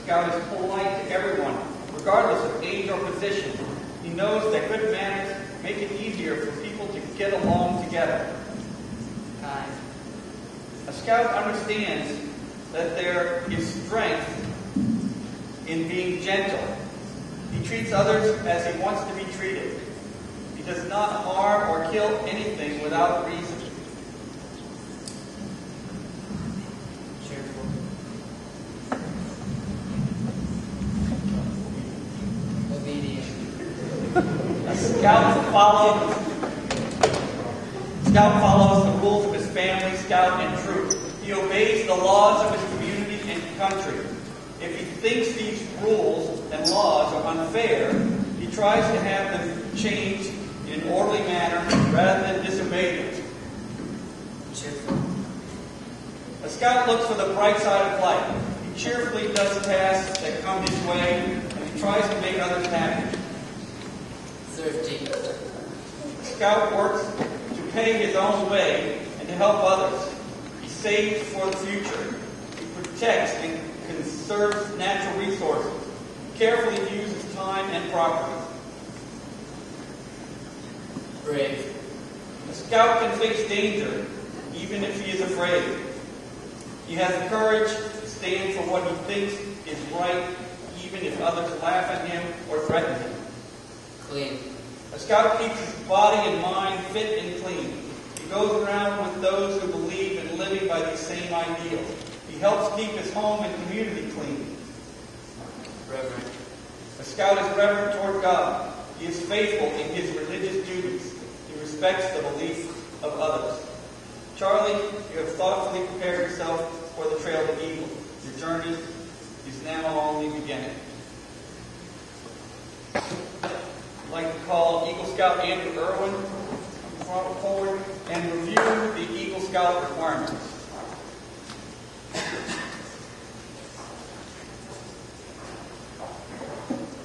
Scout is polite to everyone, regardless of age or position. He knows that good manners make it easier for people to get along together. Kind. A Scout understands that there is strength in being gentle. He treats others as he wants to be treated. He does not harm or kill anything without reason. Cheerful. Obedient. A Scout follows the rules of his family, Scout, and troop. He obeys the laws of his community and country. If he thinks these rules and laws are unfair, he tries to have them changed in an orderly manner rather than disobey them. Cheerful. A Scout looks for the bright side of life. He cheerfully does tasks that come his way, and he tries to make others happy. Thrifty. A Scout works to pay his own way and to help others. He saves for the future. He protects and conserves natural resources. He carefully uses time and property. Brave. A Scout can face danger, even if he is afraid. He has the courage to stand for what he thinks is right, even if others laugh at him or threaten him. Clean. A Scout keeps his body and mind fit and clean. He goes around with those who believe in living by these same ideals. He helps keep his home and community clean. Reverent. A Scout is reverent toward God. He is faithful in his religious duties. He respects the belief of others. Charlie, you have thoughtfully prepared yourself for the trail to Eagle. Your journey is now only beginning. I'd like to call Eagle Scout Andrew Irwin forward and review the Eagle Scout requirements.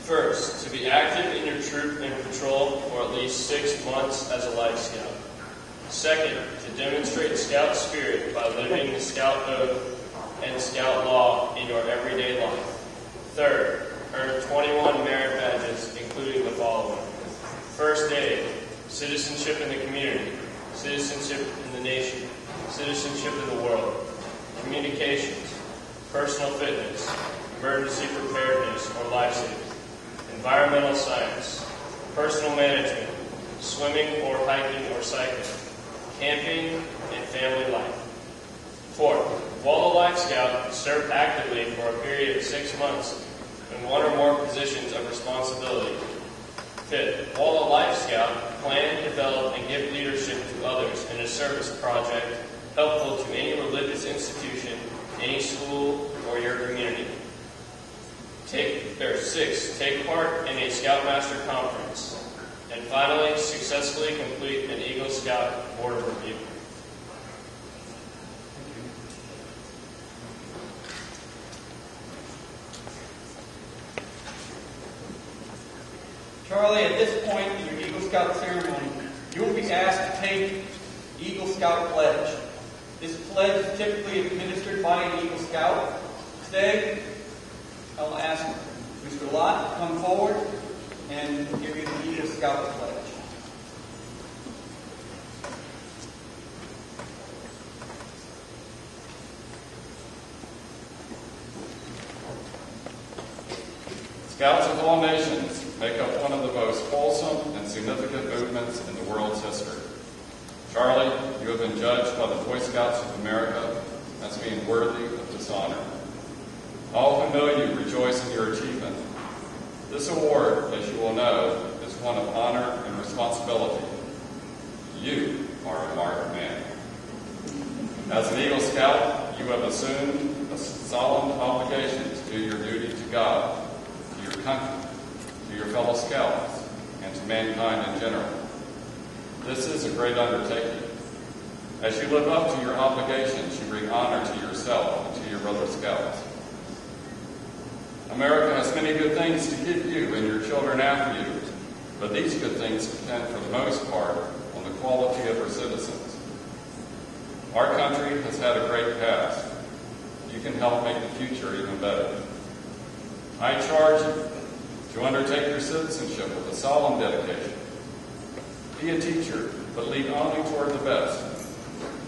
First, to be active in your troop and patrol for at least 6 months as a Life Scout. Second, to demonstrate Scout spirit by living the Scout Oath and Scout law in your everyday life. Third, earn 21 merit badges, including the following: First Aid, Citizenship in the Community, Citizenship in the Nation, Citizenship in the World, Communications, Personal Fitness, Emergency Preparedness or Life Saving, Environmental Science, Personal Management, Swimming or hiking or cycling, Camping, and Family Life. Fourth, while a Life Scout, serve actively for a period of 6 months in one or more positions of responsibility. Fifth, while a Life Scout, plan, develop, and give leadership to others in a service project helpful to any religious institution, any school, or your community. Sixth, take part in a Scoutmaster Conference. And finally, successfully complete an Eagle Scout Board Review. Charlie, at this point in your Eagle Scout ceremony, you will be asked to take the Eagle Scout Pledge. This pledge is typically administered by an Eagle Scout. Today, I'll ask Mr. Lott to come forward and give you the Eagle Scout Pledge. Scouts of all nations make up one of the most wholesome and significant movements in the world's history. Charlie, you have been judged by the Boy Scouts of America as being worthy of this honor. All who know you rejoice in your achievement. This award, as you will know, is one of honor and responsibility. You are a marked man. As an Eagle Scout, you have assumed a solemn obligation to do your duty to God, to your country, to your fellow Scouts, and to mankind in general. This is a great undertaking. As you live up to your obligations, you bring honor to yourself and to your brother Scouts. America has many good things to give you and your children after you, but these good things depend for the most part on the quality of her citizens. Our country has had a great past. You can help make the future even better. I charge you to undertake your citizenship with a solemn dedication. Be a teacher, but lead only toward the best.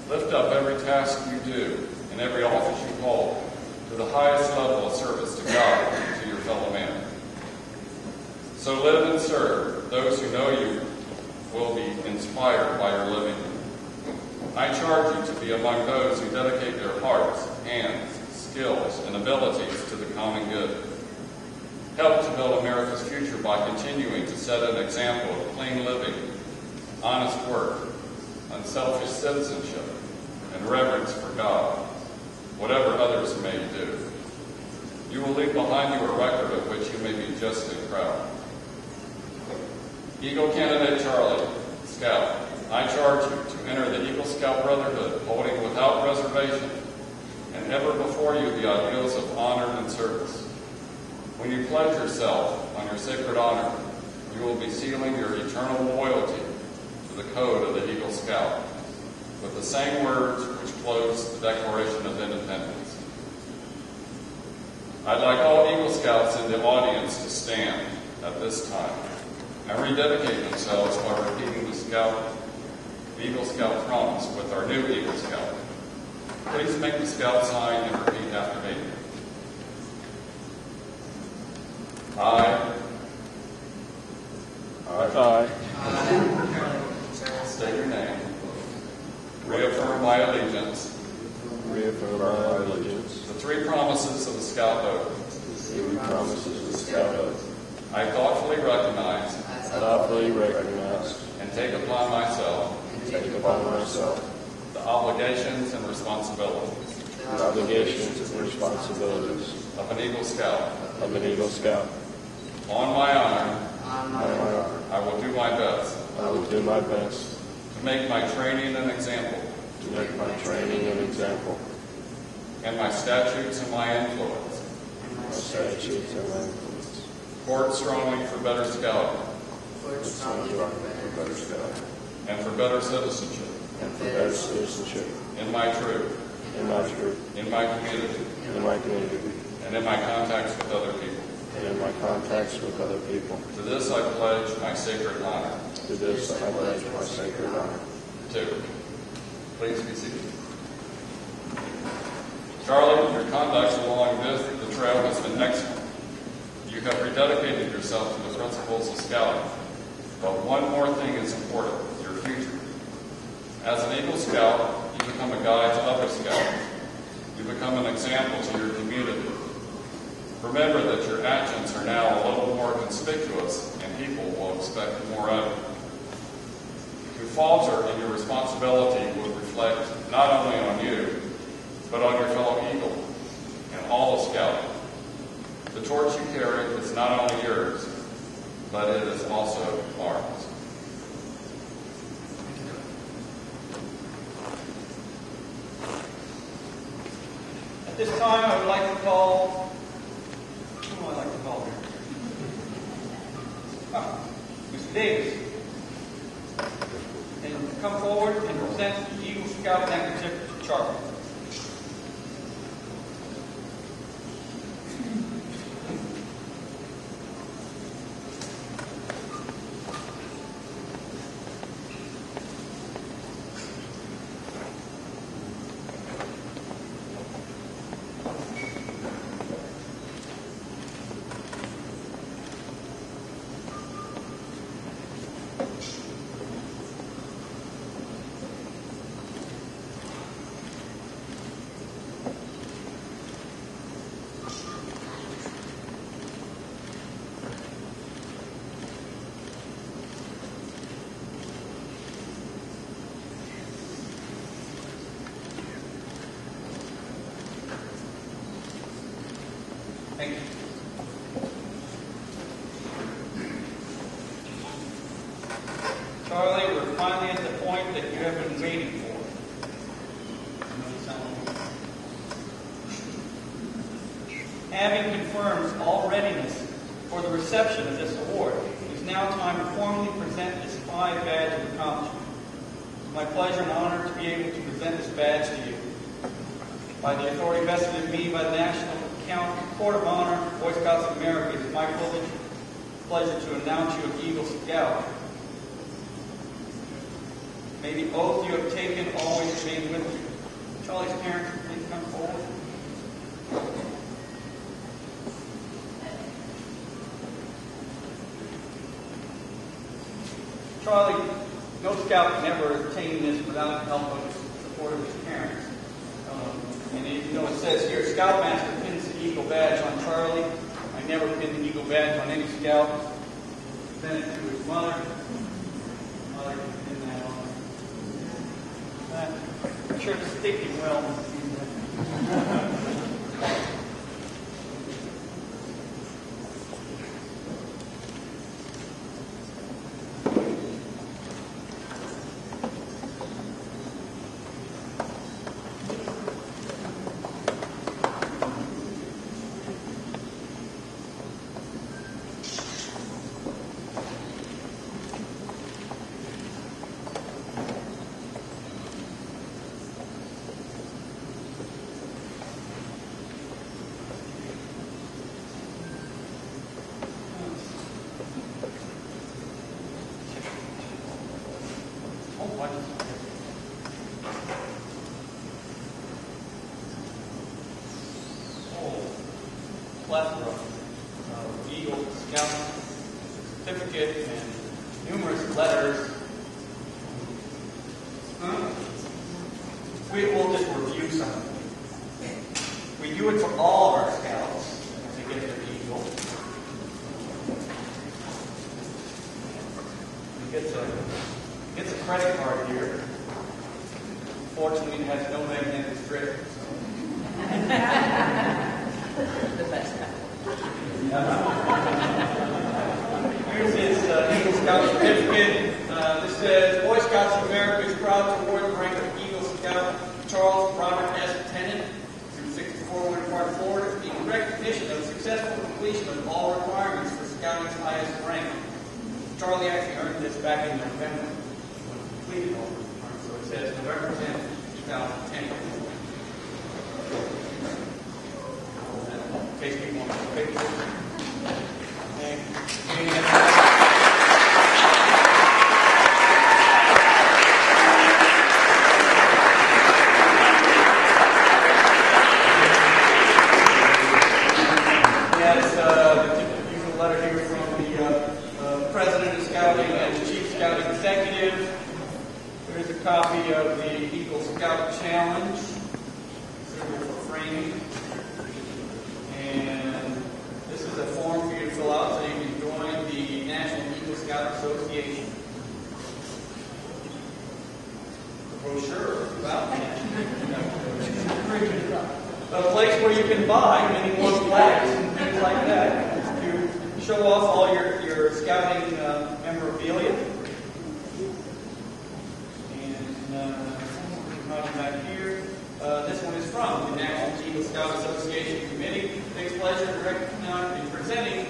Lift up every task you do and every office you hold to the highest level of service to God and to your fellow man. So live and serve. Those who know you will be inspired by your living. I charge you to be among those who dedicate their hearts, hands, skills, and abilities to the common good. Help to build America's future by continuing to set an example of clean living, honest work, unselfish citizenship, and reverence for God, whatever others may do. You will leave behind you a record of which you may be justly proud. Eagle Candidate Charlie, Scout, I charge you to enter the Eagle Scout Brotherhood, holding without reservation and ever before you the ideals of honor and service. When you pledge yourself on your sacred honor, you will be sealing your eternal loyalty to the code of the Eagle Scout with the same words which close the Declaration of Independence. I'd like all Eagle Scouts in the audience to stand at this time and rededicate themselves by repeating the Eagle Scout promise with our new Eagle Scout. Please make the Scout sign and repeat after me. I. State your name. Reaffirm my allegiance. The three promises of the Scout Oath. I thoughtfully recognize. And take upon myself. The obligations and responsibilities. Of an Eagle Scout. On my honor. I will do my best. To make my training an example. And my statutes and my influence. Court strongly for better scouting. And for better citizenship. In my troop. In my community. And in my contacts with other people. To this I pledge my sacred honor. Two. Please be seated. Charlie, your conduct along the trail has been excellent. You have rededicated yourself to the principles of scouting. But one more thing is important, your future. As an Eagle Scout, you become a guide to other scouts. You become an example to your community. Remember that your actions are now a little more conspicuous, and people will expect more of you. To falter in your responsibility would reflect not only on you, but on your fellow Eagle and all of Scouting. The torch you carry is not only yours, but it is also ours. At this time, I would like to call, who do I like to call here? Mr. Davis. And come forward and present the Eagle Scout neckerchief to Charlie. Thank you. Charlie, we're finally at the point that you have been waiting for. Having confirmed all readiness for the reception of this award, it is now time to formally present this 5 badge of accomplishment. It's my pleasure and honor to be able to present this badge to you. By the authority vested in me by the National Court of Honor, Boy Scouts of America, it's my pleasure to announce you an Eagle Scout. May the oath you have taken always remain with you. Charlie's parents, please come forward. Charlie, no scout can ever attain this without the help of the support of his parents. And you know, it says here, Scoutmaster pins the Eagle badge on Charlie. I never pinned the Eagle badge on any scout. Sent it to his mother. Mother can pin that on. I'm sure it's sticking well. Plethora of Eagle Scout certificate and numerous letters. We will just review some of them. We do it for all of our scouts to get their Eagle. He gets a credit card here. Fortunately, it has no magnetic strip. Here's his Eagle Scout certificate. This says, Boy Scouts of America is proud to award the rank of Eagle Scout Charles Robert S. Tennant through 64 Winter Park, Florida, in recognition of successful completion of all requirements for Scouting's highest rank. Charlie actually earned this back in November when he completed all the requirements. So it says November 10th, 2010. In case people want to take pictures. Yes, the usual letter here from the President of Scouting and the Chief Scouting Executive. Here's a copy of the Eagle Scout Challenge. Suitable for framing. And this is a form for you to fill out so you can join the National Eagle Scout Association. The brochure about that. A place where you can buy many more flags and things like that to show off all your scouting memorabilia. And back here. This one is from the National Eagle Scout Association Committee. It takes pleasure to recognize in presenting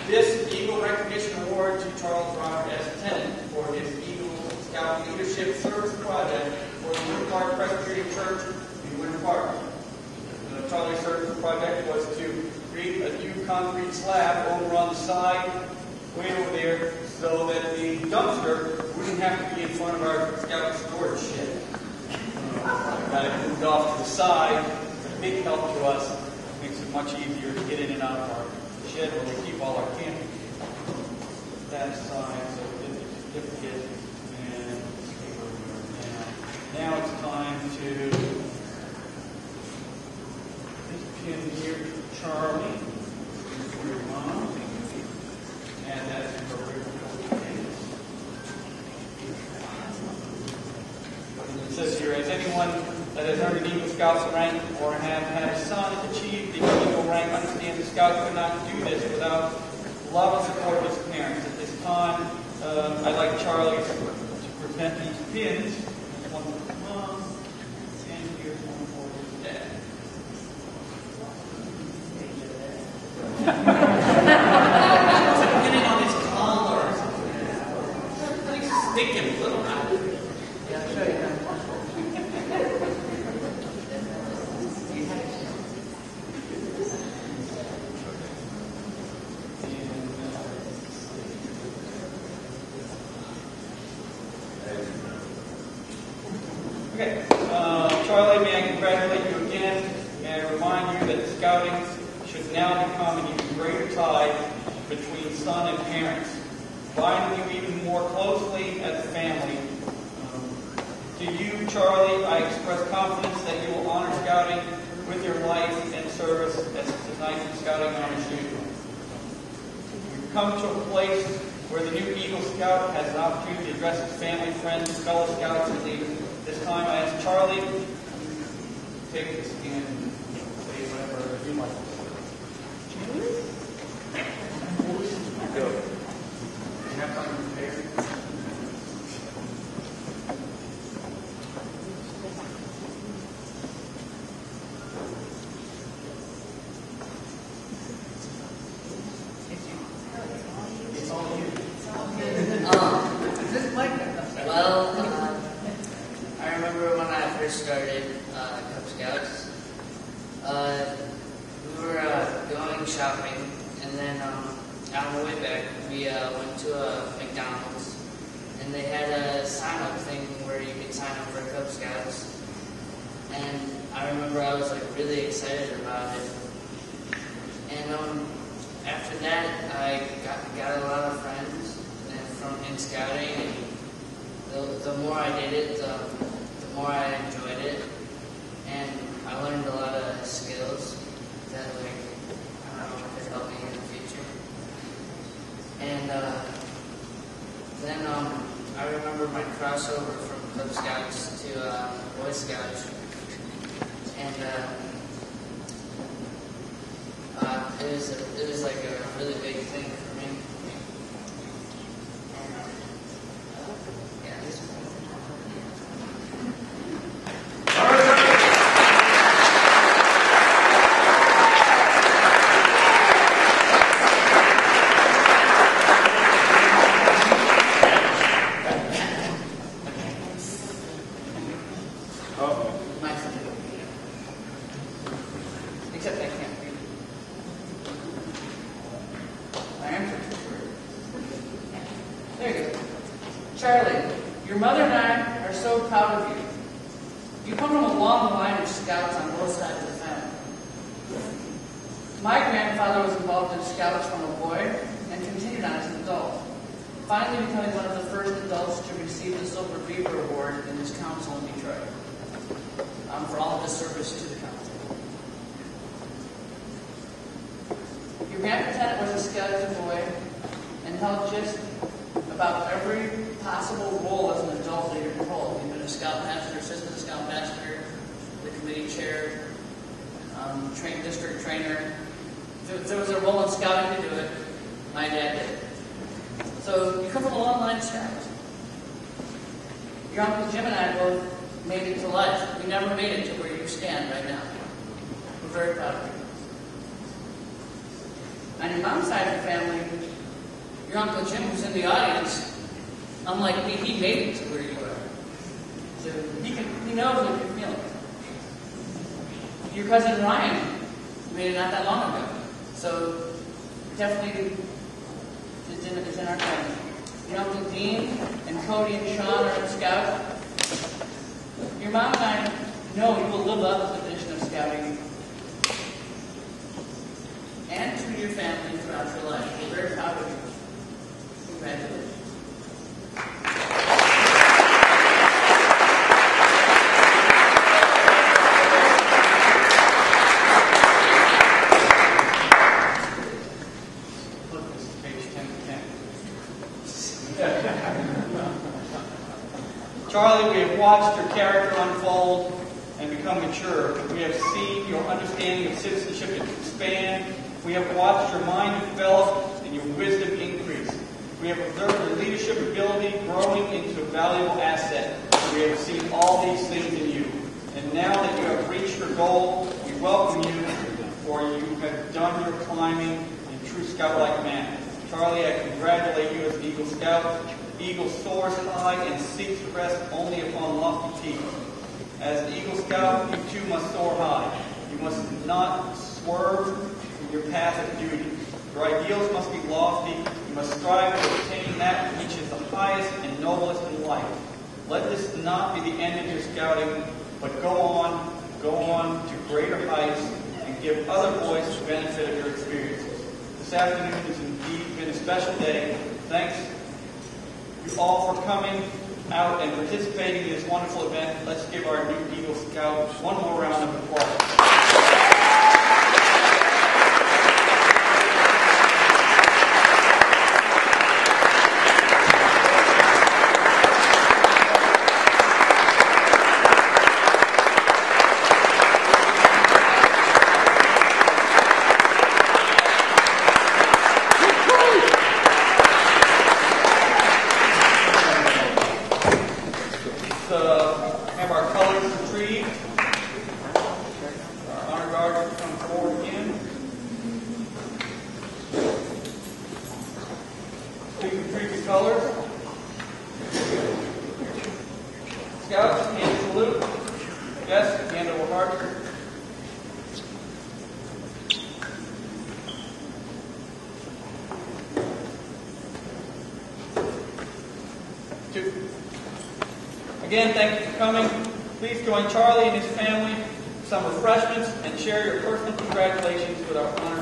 this Eagle Recognition Award to Charles Robert S. Tennant for his Eagle Scout Leadership Service Project for the Winter Park Presbyterian Church in Winter Park. Charlie's service project was to create a new concrete slab over on the side, way over there, so that the dumpster wouldn't have to be in front of our scout storage shed. Got it moved off to the side. It's a big help to us. It makes it much easier to get in and out of our shed where we keep all our camping. That aside, so we did the certificate, and let's see where we are now. Now it's time to pin here to Charlie, for your mom, and that's your original case. It says here, as anyone that has earned an Eagle Scout's rank or have had a son achieve the Eagle rank, understand the Scout could not do this without love and support of his parents. At this time, I'd like Charlie to present these pins. One for his mom, and here's one for his dad. Depending on his collar. I think it's sticking a little out. Yeah, I'll show you now. should now become an even greater tie between son and parents, binding you even more closely as a family. To you, Charlie, I express confidence that you will honor Scouting with your life and service as tonight's Scouting honors you. You've come to a place where the new Eagle Scout has an opportunity to address his family, friends, fellow Scouts, and leaders. This time I ask Charlie to take this and say whatever you like. Go. You have time to prepare? I remember when I first started Cub Scouts, we were going shopping, and then on the way back, we went to a McDonald's, and they had a sign-up thing where you could sign up for Cub Scouts, and I remember I was really excited about it, and after that, I got a lot of friends in scouting, and the more I did it, the more I enjoyed it, and I learned a lot of skills that I don't know, could help me in the future. And then I remember my crossover from Cub Scouts to Boy Scouts, and it was like a really big thing for me. Except I can't read. My arms are too short. There you go. Charlie, your mother and I are so proud of you. You come from a long line of scouts on both sides of the family. My grandfather was involved in scouts from a boy and continued on as an adult, finally becoming one of the first adults to receive the Silver Beaver Award in this council in Detroit, for all of his service to the council. Your grandpa Tennant was a scout as a boy and held just about every possible role as an adult that you could hold. He'd been a scout master, assistant scout master, the committee chair, district trainer. If there was a role in scouting to do it, my dad did. So you come from a long line of scouts. Your Uncle Jim and I both made it to life. We never made it to where you stand right now. We're very proud of you. On your mom's side of the family, your Uncle Jim, who's in the audience, unlike me, he made it to where you are. So he knows what you're feeling. Your cousin Ryan made it not that long ago. So definitely it's in our family. Your Uncle Dean and Cody and Sean are in Scout. Your mom and I know you will live up to the tradition of scouting and to your family throughout your life. We're very proud of you. Congratulations. Look, this is page 10 to 10. Charlie, we have watched your character unfold and become mature. We have seen your understanding of citizenship expand. We have watched your mind develop and your wisdom increase. We have observed your leadership ability growing into a valuable asset. We have seen all these things in you. And now that you have reached your goal, we welcome you, for you have done your climbing in true scout-like manner. Charlie, I congratulate you as an Eagle Scout. The eagle soars high and seeks to rest only upon lofty peaks. As an Eagle Scout, you too must soar high. You must not swerve from your path of duty. Your ideals must be lofty. You must strive to attain that which is the highest and noblest in life. Let this not be the end of your scouting, but go on to greater heights and and give other boys the benefit of your experiences. This afternoon has indeed been a special day. Thanks you all for coming out and participating in this wonderful event. Let's give our new Eagle Scouts one more round of applause. Have our colors retrieved. Our honor guard will come forward again. Please retrieve your colors. Scouts, hand salute. Yes, hand over heart. Two. Again, thank you for coming. Please join Charlie and his family for some refreshments and share your personal congratulations with our honor